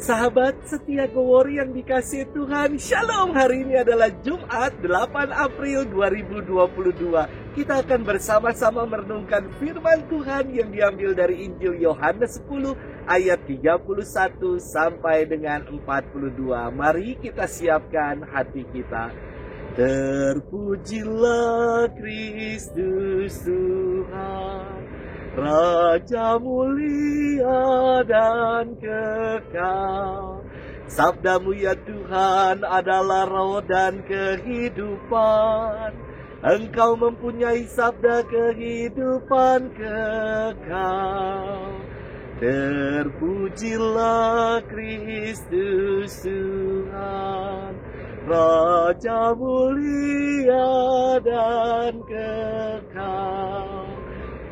Sahabat setia Gowori yang dikasihi Tuhan, Shalom. Hari ini adalah Jumat 8 April 2022. Kita akan bersama-sama merenungkan firman Tuhan yang diambil dari Injil Yohanes 10 ayat 31 sampai dengan 42. Mari kita siapkan hati kita. Terpujilah Kristus Tuhan, Raja mulia dan kekal. Sabdamu ya Tuhan adalah roh dan kehidupan. Engkau mempunyai sabda kehidupan kekal. Terpujilah Kristus Tuhan, Raja mulia dan kekal.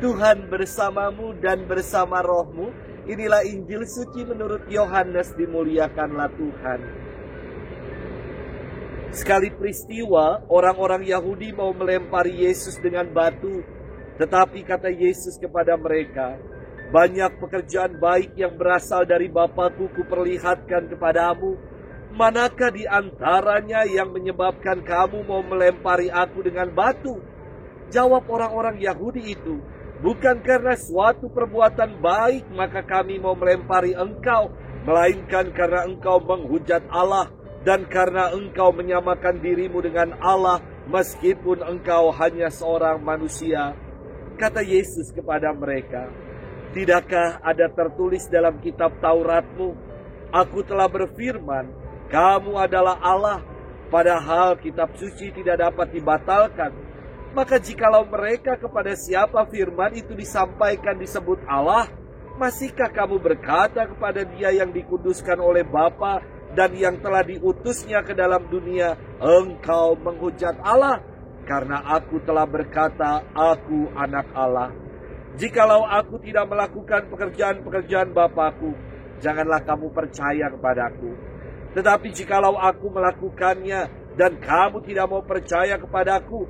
Tuhan bersamamu dan bersama rohmu. Inilah Injil suci menurut Yohanes. Dimuliakanlah Tuhan. Sekali peristiwa, orang-orang Yahudi mau melempari Yesus dengan batu. Tetapi kata Yesus kepada mereka, banyak pekerjaan baik yang berasal dari Bapa-Ku kuperlihatkan kepadamu. Manakah di antaranya yang menyebabkan kamu mau melempari aku dengan batu? Jawab orang-orang Yahudi itu, bukan karena suatu perbuatan baik maka kami mau melempari engkau, melainkan karena engkau menghujat Allah dan karena engkau menyamakan dirimu dengan Allah meskipun engkau hanya seorang manusia. Kata Yesus kepada mereka, tidakkah ada tertulis dalam kitab Tauratmu, aku telah berfirman, kamu adalah Allah, padahal kitab suci tidak dapat dibatalkan. Maka jikalau mereka kepada siapa firman itu disampaikan disebut Allah, masihkah kamu berkata kepada Dia yang dikuduskan oleh Bapa dan yang telah diutusnya ke dalam dunia, engkau menghujat Allah? Karena aku telah berkata, aku anak Allah. Jikalau aku tidak melakukan pekerjaan-pekerjaan Bapa-Ku, janganlah kamu percaya kepadaku. Tetapi jikalau aku melakukannya dan kamu tidak mau percaya kepadaku,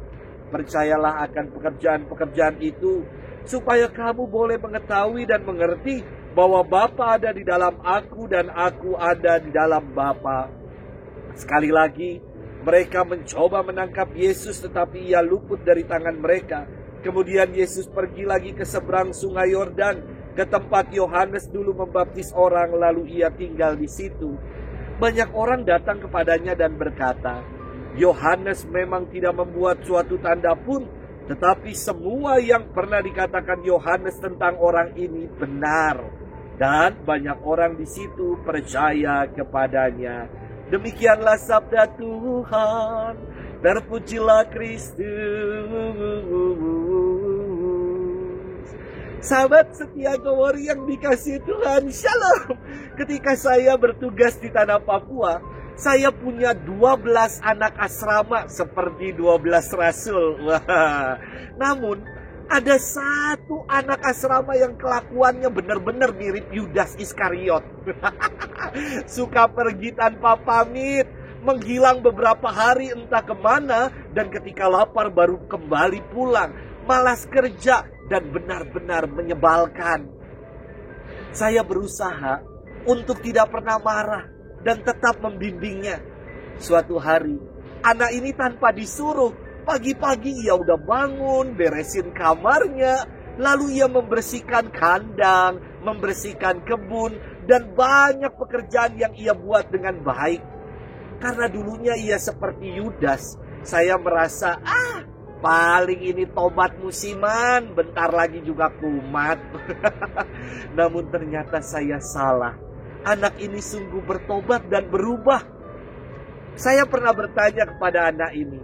percayalah akan pekerjaan-pekerjaan itu, supaya kamu boleh mengetahui dan mengerti bahwa Bapa ada di dalam aku dan aku ada di dalam Bapa. Sekali lagi, mereka mencoba menangkap Yesus tetapi ia luput dari tangan mereka. Kemudian Yesus pergi lagi ke seberang sungai Yordan, ke tempat Yohanes dulu membaptis orang, lalu ia tinggal di situ. Banyak orang datang kepadanya dan berkata, Yohanes memang tidak membuat suatu tanda pun, tetapi semua yang pernah dikatakan Yohanes tentang orang ini benar. Dan banyak orang di situ percaya kepadanya. Demikianlah sabda Tuhan. Terpujilah Kristus. Sahabat setia Gowori yang dikasihi Tuhan, Shalom. Ketika saya bertugas di tanah Papua, saya punya 12 anak asrama seperti 12 rasul. Wah. Namun ada satu anak asrama yang kelakuannya benar-benar mirip Yudas Iskariot. Suka pergi tanpa pamit, menghilang beberapa hari entah kemana, dan ketika lapar baru kembali pulang, malas kerja, dan benar-benar menyebalkan. Saya berusaha untuk tidak pernah marah dan tetap membimbingnya. Suatu hari, anak ini tanpa disuruh, pagi-pagi ia udah bangun, beresin kamarnya, lalu ia membersihkan kandang, membersihkan kebun, dan banyak pekerjaan yang ia buat dengan baik. Karena dulunya ia seperti Yudas, saya merasa, paling ini tobat musiman, bentar lagi juga kumat. Namun ternyata saya salah. Anak ini sungguh bertobat dan berubah. Saya pernah bertanya kepada anak ini,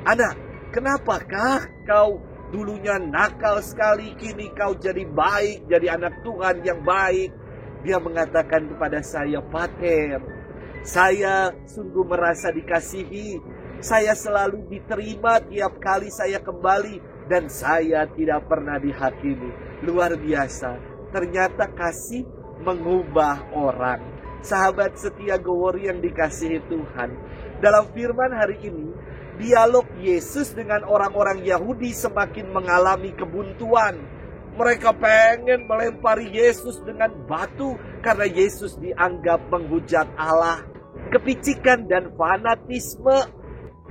anak, kenapakah kau dulunya nakal sekali, kini kau jadi baik, jadi anak Tuhan yang baik? Dia mengatakan kepada saya, Pater, saya sungguh merasa dikasihi. Saya selalu diterima tiap kali saya kembali, dan saya tidak pernah dihakimi. Luar biasa, ternyata kasih mengubah orang. Sahabat setia Gowori yang dikasihi Tuhan, dalam firman hari ini, dialog Yesus dengan orang-orang Yahudi semakin mengalami kebuntuan. Mereka pengen melempari Yesus dengan batu, karena Yesus dianggap menghujat Allah. Kepicikan dan fanatisme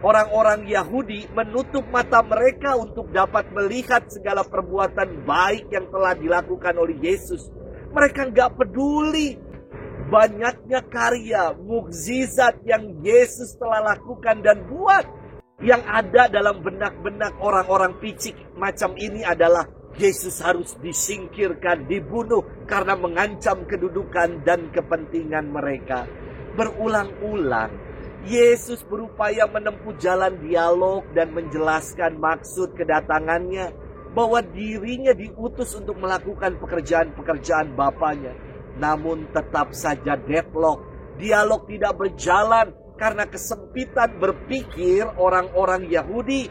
orang-orang Yahudi menutup mata mereka untuk dapat melihat segala perbuatan baik yang telah dilakukan oleh Yesus. Mereka nggak peduli banyaknya karya, mukjizat yang Yesus telah lakukan dan buat. Yang ada dalam benak-benak orang-orang picik macam ini adalah Yesus harus disingkirkan, dibunuh karena mengancam kedudukan dan kepentingan mereka. Berulang-ulang Yesus berupaya menempuh jalan dialog dan menjelaskan maksud kedatangannya, bahwa dirinya diutus untuk melakukan pekerjaan-pekerjaan Bapanya. Namun tetap saja deadlock, dialog tidak berjalan karena kesempitan berpikir orang-orang Yahudi.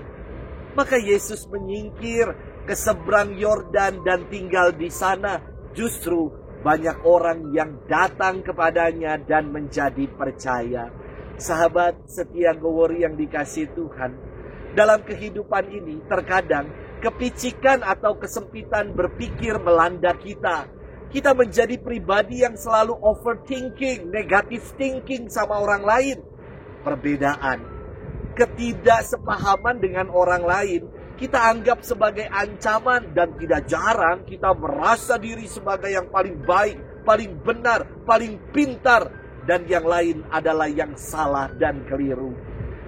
Maka Yesus menyingkir ke seberang Yordan dan tinggal di sana. Justru banyak orang yang datang kepadanya dan menjadi percaya. Sahabat setia Gowori yang dikasihi Tuhan, dalam kehidupan ini terkadang kepicikan atau kesempitan berpikir melanda kita. Kita menjadi pribadi yang selalu overthinking, negative thinking sama orang lain. Perbedaan, ketidaksepahaman dengan orang lain kita anggap sebagai ancaman, dan tidak jarang kita merasa diri sebagai yang paling baik, paling benar, paling pintar, dan yang lain adalah yang salah dan keliru.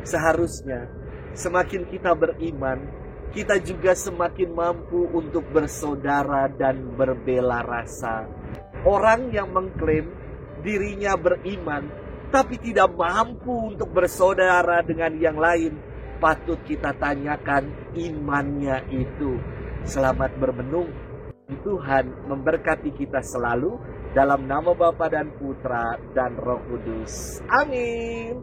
Seharusnya semakin kita beriman, kita juga semakin mampu untuk bersaudara dan berbela rasa. Orang yang mengklaim dirinya beriman tapi tidak mampu untuk bersaudara dengan yang lain, patut kita tanyakan imannya itu. Selamat bermenung. Tuhan memberkati kita selalu, dalam nama Bapa dan Putra dan Roh Kudus. Amin.